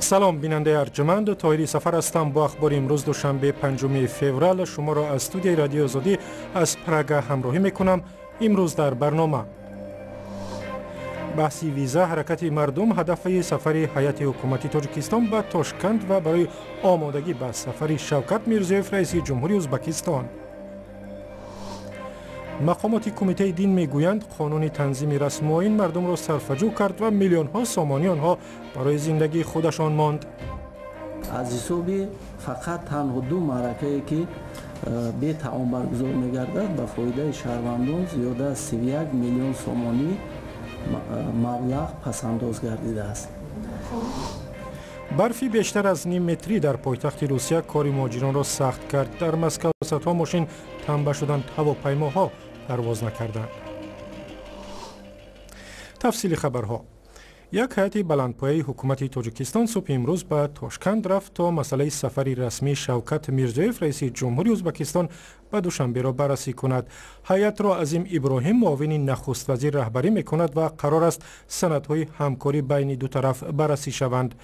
سلام بیننده ارجمند، طاهری سفر هستم با اخبار امروز دوشنبه 5 فوریه شما را از استودیوی رادیو آزادی از پراگ همراهی میکنم. امروز در برنامه بحثی ویزا حرکت مردم، هدف سفر هیئت حکومتی تاجیکستان به تاشکند و برای آمادگی به سفر شوکت میرزیویف رئیس جمهوری ازبکستان. مقامات کمیته دین میگویند قانون تنظیم رسم و آیین مردم را صرفه‌جو کرد و میلیون ها سامانی آنها برای زندگی خودشان ماند. از حسابی فقط تنها دو معرکه‌ای که به تعامل برگزار می‌گردد به فایده شهروندان زیاده از 31 میلیون سامانی مبلغ پس‌انداز گردیده است. برفی بیشتر از نیم متری در پایتخت روسیه کار مهاجران را سخت کرد. در مسکو صدها ماشین تنبه شدند، هواپیماها پرواز نکردند. تفصیل خبرها. یک هیئت بلندپایه حکومت تاجیکستان صبح امروز به تاشکند رفت تا مسئله سفر رسمی شوکت میرزیویف رئیس جمهوری ازبکستان به دوشنبه را بررسی کند. هیئت را عظیم ابراهیم معاون نخست وزیر رهبری میکند و قرار است سندهای همکاری بین دو طرف بررسی شوند.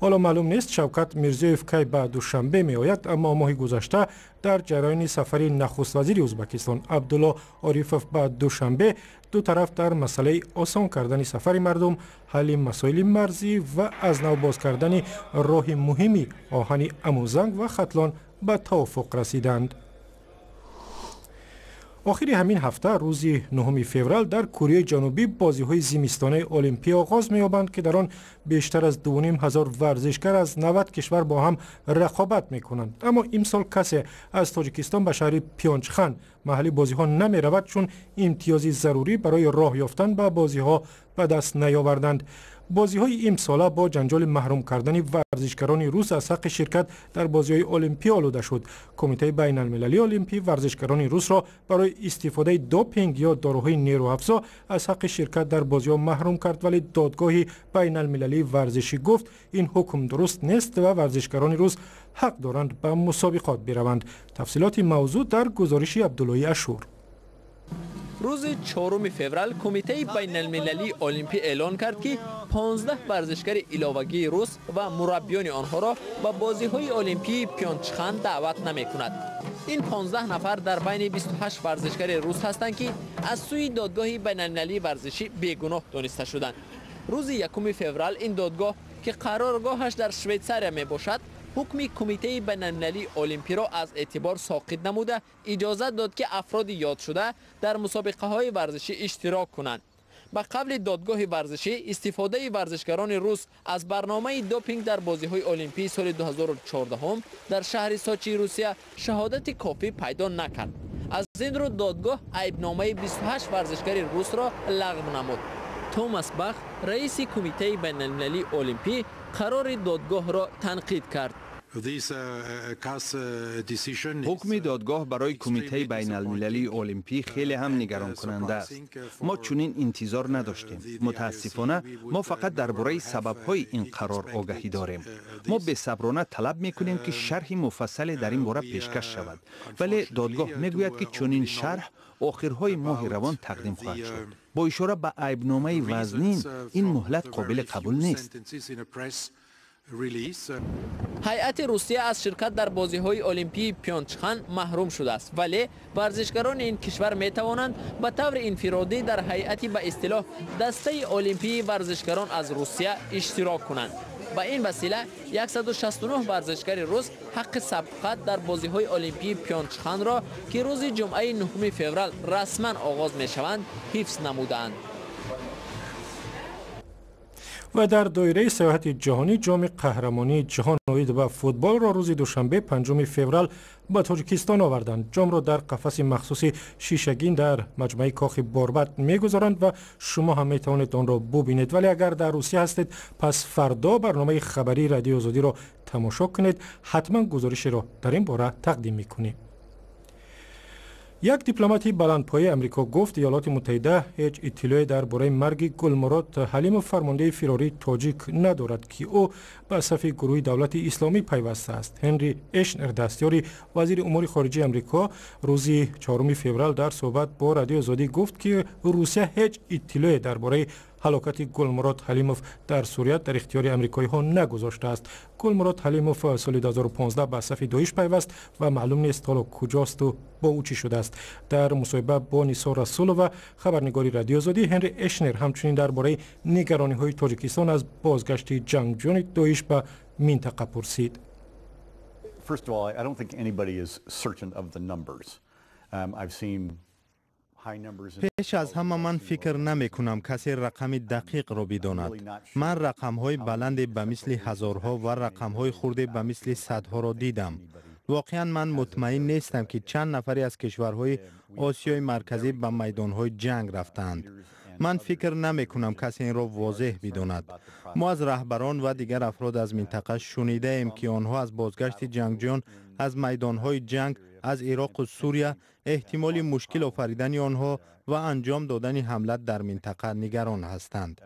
حالا معلوم نیست شوکت میرزیویف کی به دوشنبه می آید، اما ماه گذشته در جریان سفر نخست وزیر ازبکستان عبدالله آریفوف به دوشنبه دو طرف در مسئله آسان کردن سفر مردم، حل مسائل مرزی و از نو باز کردن راه مهمی آهن اموزنگ و ختلان به توافق رسیدند. آخر همین هفته روز 9 فوریه در کره جنوبی بازی‌های زمستانه المپی آغاز می‌یابند که در آن بیشتر از 2,500 ورزشکار از 90 کشور با هم رقابت می‌کنند. اما امسال کسی از تاجیکستان به شهر پیونچخان محلی بازی‌ها نمی‌رود چون امتیازی ضروری برای راه یافتن به بازی‌ها به دست نیاوردند. بازی‌های امساله با جنجال محروم کردن ورزشکاران روس از حق شرکت در بازی‌های المپی آلوده شد. کمیته بین‌المللی المپی ورزشکاران روس را برای استفاده دوپینگ یا داروهای نیروافزا از حق شرکت در بازی‌ها محروم کرد، ولی دادگاه بین‌المللی ورزشی گفت این حکم درست نیست و ورزشکاران روس حق دارند به مسابقات بروند. تفصیلات موضوع در گزارش عبدالله اشور. روز 4 فوریه کمیته بین المللی المپی اعلان کرد که 15 ورزشکار علاوگی روس و مربیان آنها را به بازی‌های المپی پیونچخان دعوت نمی‌کند. این 15 نفر در بین 28 ورزشکار روس هستند که از سوی دادگاه بین المللی ورزشی بیگناه دانسته شدند. روز 1 فوریه این دادگاه که قرارگاهش در شویتزاریا می باشد، حکم کمیته بین‌المللی المپی را از اعتبار ساقط نموده اجازه داد که افراد یاد شده در مسابقه‌های ورزشی اشتراک کنند. به قبل دادگاه ورزشی استفاده ورزشکاران روس از برنامه دوپینگ در بازی‌های المپی سال 2014 در شهر سوچی روسیه شهادت کافی پیدا نکرد. از این رو دادگاه عیبنامه 28 ورزشکار روس را لغو نمود. توماس باخ رئیس کمیته بین‌المللی المپی قرار دادگاه را تنقید کرد. حکم دادگاه برای کمیته بین المللی المپی خیلی هم نگران کننده است. ما چنین انتظار نداشتیم. متاسفانه ما فقط درباره سبب‌های این قرار آگاهی داریم. ما بی‌صبرانه طلب می‌کنیم که شرح مفصل در این باره پیشکش شود، ولی دادگاه می‌گوید که چنین شرح آخرهای ماه روان تقدیم خواهد شد. با اشاره به عیبنامه وزنین، این مهلت قابل قبول نیست. هیئت روسیه از شرکت در بازی‌های المپی پیونچخان محروم شده است، ولی ورزشکاران این کشور می توانند به طور انفرادی در هیئتی به اصطلاح دسته المپی ورزشکاران از روسیه اشتراک کنند. با این وسیله 169 ورزشکار روس حق سبقت در بازی‌های المپی پیونچخان را که روز جمعه 9 فوریه رسما آغاز می‌شوند حفظ نمودند. و در دایره سیاحت جهانی جام قهرمانی جهان اوید به فوتبال را روز دوشنبه 5 فوریه به تاجیکستان آوردند. جام را در قفس مخصوص شیشگین در مجمع کاخ باربد میگذارند و شما هم میتوانید آن را ببینید، ولی اگر در روسیه هستید پس فردا برنامه خبری رادیو آزادی را تماشا کنید. حتما گزارش را در این باره تقدیم میکنیم. یک دیپلماتی بلندپایه امریکا گفت ایالات متحده هیچ اطلاعی درباره مرگ گلمراد حلیم فرمانده فراری تاجیک ندارد که او به صف گروه دولت اسلامی پیوسته است. هنری اشنر دستیاری وزیر امور خارجه امریکا روز 4 فوریه در صحبت با رادیو آزادی گفت که روسیه هیچ اطلاعی درباره هلاکت گلمراد حلیموف در سوریه در اختیار آمریکایی ها نگذاشته است. گلمراد حلیموف سال 2015 به صف داعش پیوست و معلوم نیست حالا کجاست و با او چی شده است. در مصاحبه با نیسا رسولووا خبرنگاری رادیو آزادی، هنری اشنر همچنین درباره نگرانی های تاجیکستان از بازگشت جنگجویان داعش به منطقه پرسید. First of all, I don't think anybody is certain of the numbers. I've seen high numbers. پیش از همه من فکر نمی کنم کسی رقم دقیق را بداند. من رقم های بلند به مثل هزارها و رقم های خرد به مثل صدها را دیدم. واقعا من مطمئن نیستم که چند نفری از کشورهای آسیای مرکزی به میدان های جنگ رفتند. من فکر نمی کنم کسی این را واضح بداند. ما از رهبران و دیگر افراد از منطقه شنیده ایم که آنها از بازگشت جنگجویان از میدان های جنگ از عراق و سوریه، احتمال مشکل آفریدن آنها و انجام دادن حمله در منطقه نگران هستند.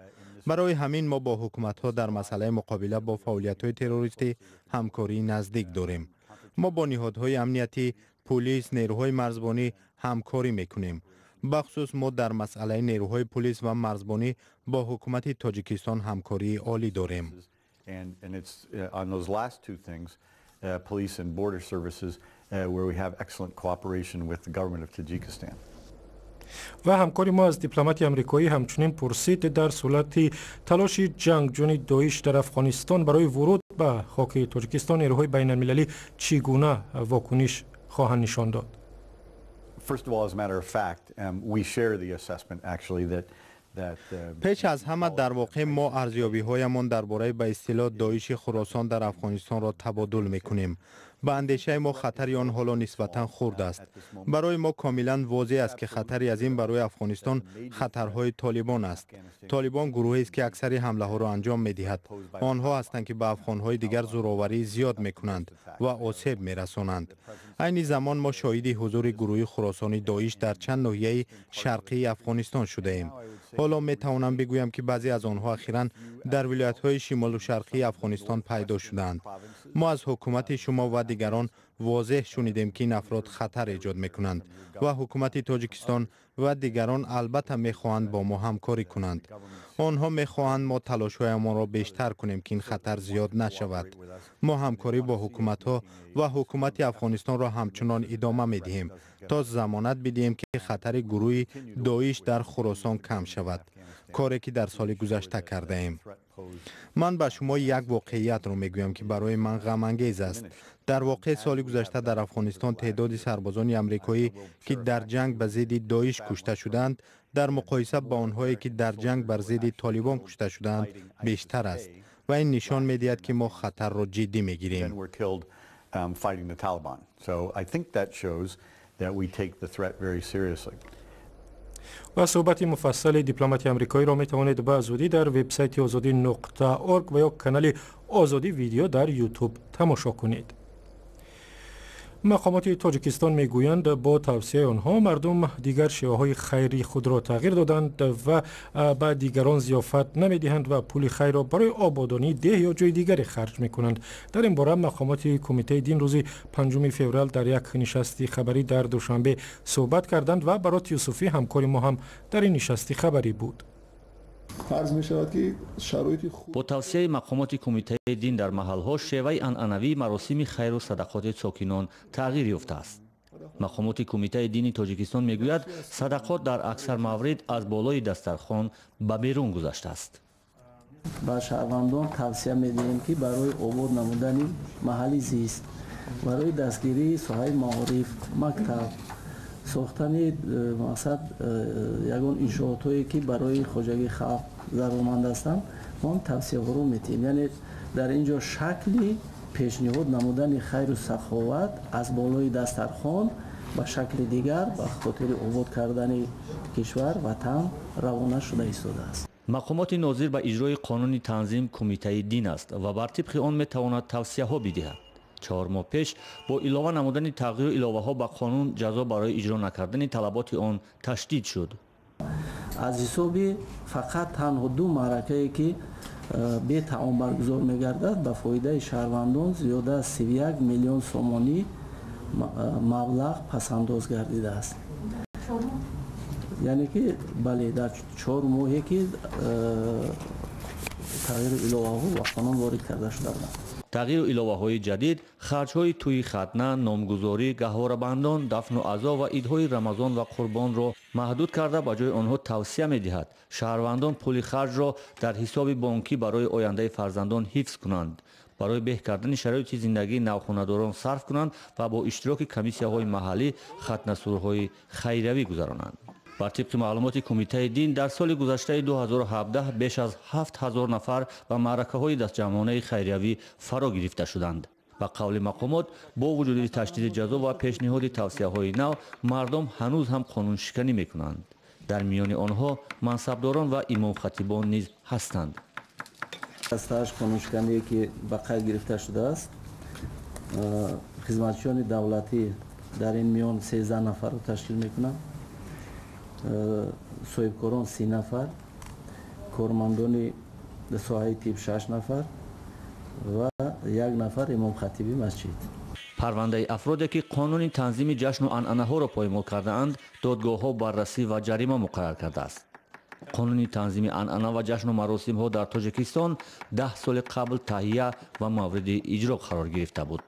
برای همین ما با حکومت ها در مسئله مقابله با فعالیت های تروریستی همکاری نزدیک داریم. ما با نهادهای امنیتی، پلیس، نیروهای مرزبانی همکاری میکنیم. بخصوص ما در مسئله نیروهای پلیس و مرزبانی با حکومت تاجیکستان همکاری عالی داریم. و همکاری ما از دیپلمات آمریکایی همچنین پرسید در صورت تلاش جنگجویان داعش در افغانستان برای ورود به خاک تاجیکستان، نیروهای بین المللی چگونه واکنش خواهند نشان داد؟ First of all, as a matter of fact, we share the assessment actually that پیش از همه در واقع ما ارزیابی هایمان درباره به اصطلاح داعش خراسان در افغانستان را تبادل میکنیم. به اندیشه ما خطری آن حالا نسبتا خرد است. برای ما کاملا واضح است که خطری از این برای افغانستان خطرهای طالبان است. طالبان گروهی است که اکثر حمله ها را انجام میدهد. آنها هستند که به افغانهای دیگر زورآوری زیاد میکنند و آسیب میرسانند. عین زمان ما شاهد حضور گروه خراسانی داعش در چند ناحیه شرقی افغانستان شده ایم. حالا می توانم بگویم که بعضی از آنها اخیراً در ولایت‌های شمال و شرقی افغانستان پیدا شدند. ما از حکومت شما و دیگران واضح شنیدیم که این افراد خطر ایجاد می‌کنند و حکومت تاجیکستان و دیگران البته می‌خواهند با ما همکاری کنند. آنها می‌خواهند ما تلاش‌هایمان را بیشتر کنیم که این خطر زیاد نشود. ما همکاری با حکومت‌ها و حکومت افغانستان را همچنان ادامه می‌دهیم تا ضمانت بدهیم که خطر گروه داعش در خراسان کم شود، کاری که در سال گذشته کرده ایم. من به شما یک واقعیت را میگویم که برای من غم انگیز است. در واقع سال گذشته در افغانستان تعداد سربازان آمریکایی که در جنگ به ضد داعش کشته شدند در مقایسه با آنهایی که در جنگ بر ضد طالبان کشته شدند بیشتر است و این نشان می‌دهد که ما خطر را جدی می‌گیریم. و صحبت مفصل دیپلمات آمریکایی را می توانید به زودی در وبسایت azadi.org و یا کانال آزادی ویدیو در یوتیوب تماشا کنید. مقامات تاجیکستان میگویند با توصیه آنها مردم دیگر شیوه‌های خیری خود را تغییر دادند و به دیگران ضیافت نمیدهند و پول خیر را برای آبادانی ده یا جای دیگری خرج میکنند. در این باره مقامات کمیته دین روز 5 فوریه در یک نشست خبری در دوشنبه صحبت کردند و برات یوسفی همکار ما هم در این نشست خبری بود. با توصیه مقامات کمیته دین در محل‌ها شیوه عنعنوی مراسم خیر و صدقات ساکنان تغییر یافته است. مقامات کمیته دینی تاجیکستان میگوید صدقات در اکثر موارد از بالای دسترخوان به بیرون گذشته است. با شهروندان توصیه می‌دهیم که برای آباد نمودن محل زیست، برای دستگیری ساحه معارف، مکتب، ساختن مقصد یگان انشاءاتی که برای خواجگی خلق ضرورمند هستند ما توصیه ها رو میتیم. یعنی در اینجا شکلی پیشنهاد نمودن خیر و سخاوت از بالای دسترخوان به شکل دیگر به خاطر آباد کردن کشور وطن روانه شده ایستاده است. مقامات ناظر به اجرای قانون تنظیم کمیته دین است و بر طبق آن میتواند توصیه ها بدهد. 4 ماه پیش با علاوه نمودن تغییر علاوه ها به قانون جزا برای اجرا نکردن طلبات آن تشدید شد. از حسابی فقط تنها 2 معرکه که به تعام برگزار می‌گردد به فایده شهروندان زیاده از 31 میلیون سومانی مبلغ پس‌انداز گردیده است. یعنی که بله در 4 ماهی که تغییر ایلوواها و قانون وارد کرده شده بودند. تغییر ایلوواهای جدید خرج‌های توی ختنه، نامگذاری، گهواره‌بندان، دفن و عزا و عیدهای رمضان و قربان را محدود کرده به جای آنها توصیه می‌دهد شهروندان پول خرج را در حساب بانکی برای آینده فرزندان حفظ کنند، برای بهتر کردن شرایط زندگی نوخانه‌داران صرف کنند و با اشتراک کمیسیه‌های محلی ختنه‌سوری‌های خیریوی گذرانند. بر طبق معلومات کمیته دین در سال گذشته 2017 بیش از 7000 نفر به معرکه‌های دستجمعانه خیریوی فرا گرفته شدند. به قول مقامات با وجود تشدید جزا و پیشنهاد توصیه‌های نو مردم هنوز هم قانون شکنی می‌کنند. در میان آنها منصبداران و امام خطیبان نیز هستند. از قانون شکنی که به قید گرفته شده است خدمتچیان دولتی در این میان 13 نفر را تشکیل می‌کنند. صاحبکاران 30 نفر، کارمندان ساحه تیپ 6 نفر و 1 نفر امام خطیبی مسجد. پرونده افرادی که قانون تنظیم جشن و عنعنه‌ها را پایمال کرده‌اند، دادگاه‌ها بررسی و جریمه مقرر کرده است. قانون تنظیم عنعنه و جشن و مراسم‌ها در تاجیکستان 10 سال قبل تهیه و مورد اجرا قرار گرفته بود.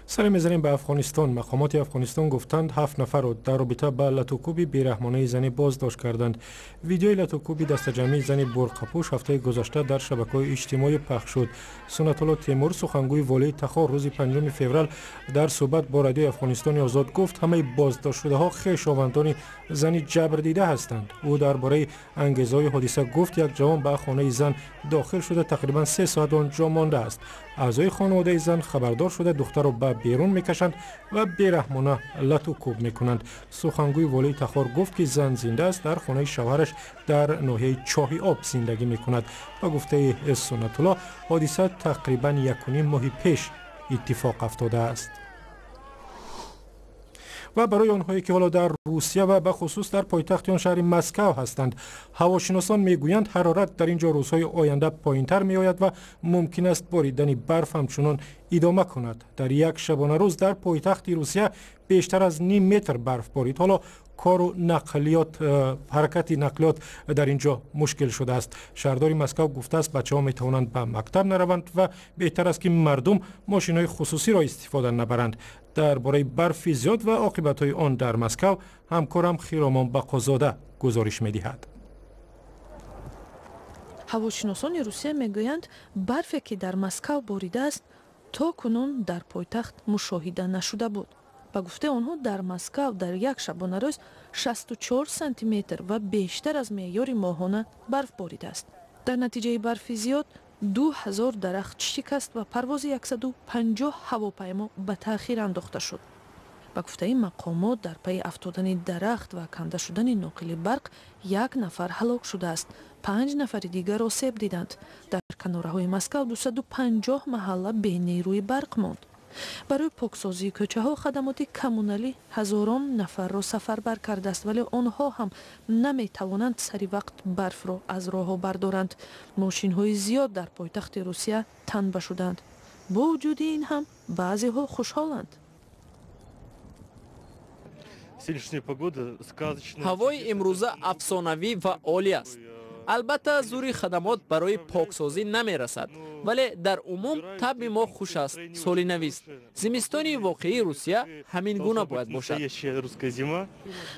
سر می‌زنیم به افغانستان. مقامات افغانستان گفتند 7 نفر را در رابطه با لطوکوبی بیرحمانه زنی بازداشت کردند. ویدیوی لطوکوبی دستجمعی زنی برقپوش هفته گذشته در شبکه‌های اجتماعی پخش شد. سنت الله تیمور سخنگوی والی تخار روز 5 فوریه در صحبت با رادیو افغانستان آزاد گفت همه بازداشت شده‌ها خویشاوندان زنی جبر دیده هستند. او درباره انگیزه‌های حادثه گفت یک جوان به خانه زن داخل شده تقریبا 3 ساعت آنجا مانده است. اعضای خانواده زن خبردار شده دختر را به بیرون میکشند و بیرحمانه لطوکوب میکنند. سخنگوی والی تخار گفت که زن زنده است، در خانه شوهرش در ناحیه چاه آب زندگی میکند. و گفته سنت الله حادثه تقریبا 1.5 ماه پیش اتفاق افتاده است. و برای آنهایی که حالا در روسیه و به خصوص در پایتخت آن شهر مسکو هستند، هواشناسان میگویند حرارت در اینجا روزهای آینده پایینتر می آید و ممکن است باریدن برف همچنان ادامه کند. در یک شبانه روز در پایتخت روسیه بیشتر از نیم متر برف بارید. حالا کار و حرکت نقلیات در اینجا مشکل شده است. شهردار مسکو گفته است بچه‌ها می توانند به مکتب نروند و بهتر است که مردم ماشین‌های خصوصی را استفاده نبرند. درباره برف زیاد و عاقبت‌های آن در مسکو همکارم خیرامان بقازاده گزارش می‌دهد. هواشناسان روسیه میگویند برفی که در مسکو باریده است تا کنون در پایتخت مشاهده نشده بود. به گفته آنها در مسکو در یک شبانه روز 64 سانتی متر و بیشتر از معیار ماهانه برف باریده است. در نتیجه برف زیاد 2000 درخت شکست و پرواز 150 هواپیما به تأخیر انداخته شد. به گفته مقامات در پی افتادن درخت و کنده شدن ناقل برق 1 نفر هلاک شده است. 5 نفر دیگر آسیب دیدند. در کناره‌های مسکو 250 محله بی نیروی برق ماند. برای پاکسازی کوچه ها خدمات کمونالی هزاران نفر را سفربر کرده است، ولی آنها هم نمی توانند سری وقت برف را از راه ها بردارند. ماشین های زیاد در پایتخت روسیه تنبه شدند. با وجود این هم بعضی ها خوشحالند. هوای امروزه افسانوی و عالی است. البته زوری خدمات برای پاکسازی نمی رسد، ولی در عموم طبع ما خوش است. سال نویست زمستانی واقعی روسیه همین گونه باید باشد.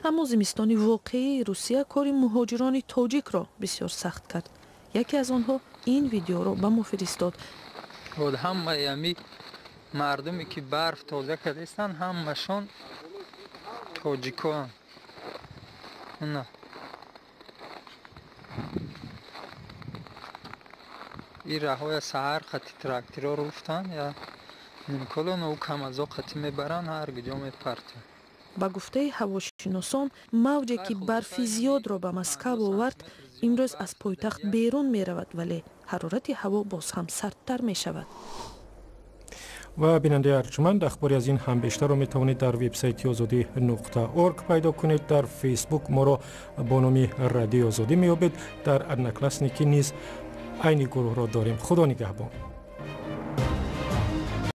اما زمستانی واقعی روسیه کار مهاجران تاجیک را بسیار سخت کرد. یکی از آنها این ویدیو را به ما فرستاد. همه مردمی که برف تازه کردن همشون تاجیکان. نه این راه سهر خطی تراکتورا رو رفتن یا نمیکلون او کم از او خطی میبرن هر گجا میپرتن. با گفته هواشناسان موجی که برفی زیاد را به مسکو آورد امروز از پایتخت بیرون می رود، ولی حرارت هوا باز هم سردتر می شود. و بیننده ارجمند اخباری از این هم بیشتر را می توانید در وبسایت azadi.org پیدا کنید. در فیسبوک ما را با نام رادیو آزادی می یابید. در ادنکلاسنیکی نیز عین گروه را داریم. خدا نگهبان.